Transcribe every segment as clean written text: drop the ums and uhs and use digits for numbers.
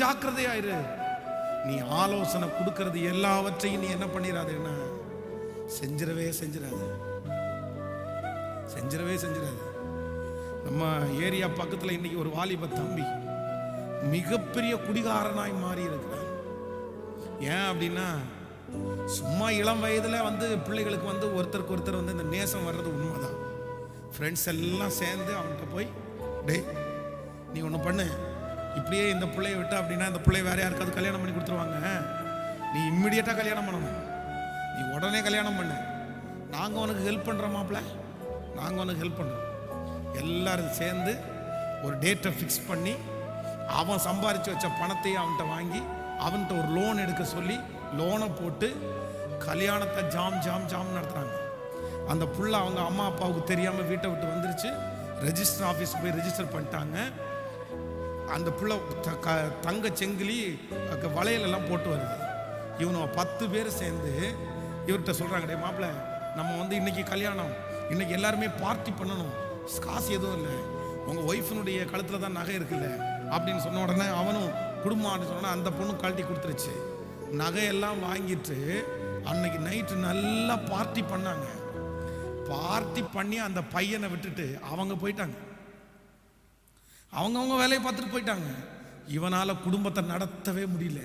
ஜாக்கிரதையாயிரு. நீ ஆலோசனை கொடுக்கறது எல்லாவற்றையும் நீ என்ன பண்ணிடாது, என்ன செஞ்சிடவே செஞ்சிடாது. நம்ம ஏரியா பக்கத்தில் இன்னைக்கு ஒரு வாலிப தம்பி மிகப்பெரிய குடிகாரனாய் மாறி இருக்கிறான். ஏன் அப்படின்னா, சும்மா இளம் வயதில் பிள்ளைகளுக்கு ஒருத்தருக்கு ஒருத்தர் இந்த நேசம் வர்றது உண்மைதான். ஃப்ரெண்ட்ஸ் எல்லாம் சேர்ந்து அவன்கிட்ட போய், டே நீ ஒன்று பண்ணு, இப்படியே இந்த பிள்ளைய விட்டு அப்படின்னா இந்த பிள்ளைய வேற யாருக்காவது கல்யாணம் பண்ணி கொடுத்துருவாங்க, நீ இம்மிடியட்டாக கல்யாணம் பண்ணணும், நீ உடனே கல்யாணம் பண்ணு, நாங்கள் உனக்கு ஹெல்ப் பண்ணுறோம் மாப்பிள்ள, நாங்கள் உனக்கு ஹெல்ப் பண்ணுறோம். எல்லாரும் சேர்ந்து ஒரு டேட்டை ஃபிக்ஸ் பண்ணி அவன் சம்பாரித்து வச்ச பணத்தையும் அவன்கிட்ட வாங்கி அவன்கிட்ட ஒரு லோன் எடுக்க சொல்லி லோனை போட்டு கல்யாணத்தை ஜாம் ஜாம் ஜாம் நடத்துகிறாங்க. அந்த புள்ள அவங்க அம்மா அப்பாவுக்கு தெரியாமல் வீட்டை விட்டு வந்துருச்சு. ரெஜிஸ்டர் ஆஃபீஸ் போய் ரெஜிஸ்டர் பண்ணிட்டாங்க. அந்த புள்ள தங்க செங்கிலி வளையலெல்லாம் போட்டு வருது. இவனை 10 பேர் சேர்ந்து இவர்கிட்ட சொல்கிறாங்க, டே மாப்பிள்ள, நம்ம இன்னைக்கு கல்யாணம், இன்னைக்கு எல்லாருமே பார்ட்டி பண்ணணும், காசு எதுவும் இல்லை, உங்கள் ஒய்ஃபினுடைய கழுத்தில் தான் நகை இருக்குல்ல அப்படின்னு சொன்ன உடனே அவனும் குடும்பம் சொன்னா அந்த பொண்ணு கழட்டி கொடுத்துருச்சு. நகையெல்லாம் வாங்கிட்டு அன்னைக்கு நைட்டு நல்லா பார்ட்டி பண்ணாங்க. பார்ட்டி பண்ணி அந்த பையனை விட்டுட்டு அவங்க போயிட்டாங்க. அவங்க வேலையை பார்த்துட்டு போயிட்டாங்க. இவனால் குடும்பத்தை நடத்தவே முடியல.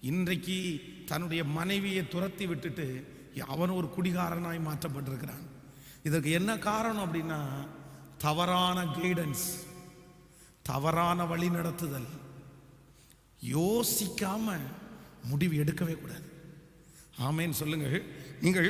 இன்றைக்கு தன்னுடைய மனைவியை துரத்தி விட்டுட்டு அவன் ஒரு குடிகாரனாய் மாற்றப்பட்டிருக்கிறான். இதற்கு என்ன காரணம் அப்படின்னா, தவறான கைடன்ஸ், தவறான வழி நடத்துதல். யோசிக்காம முடிவு எடுக்கவே கூடாது. ஆமேன்னு சொல்லுங்கள். நீங்கள்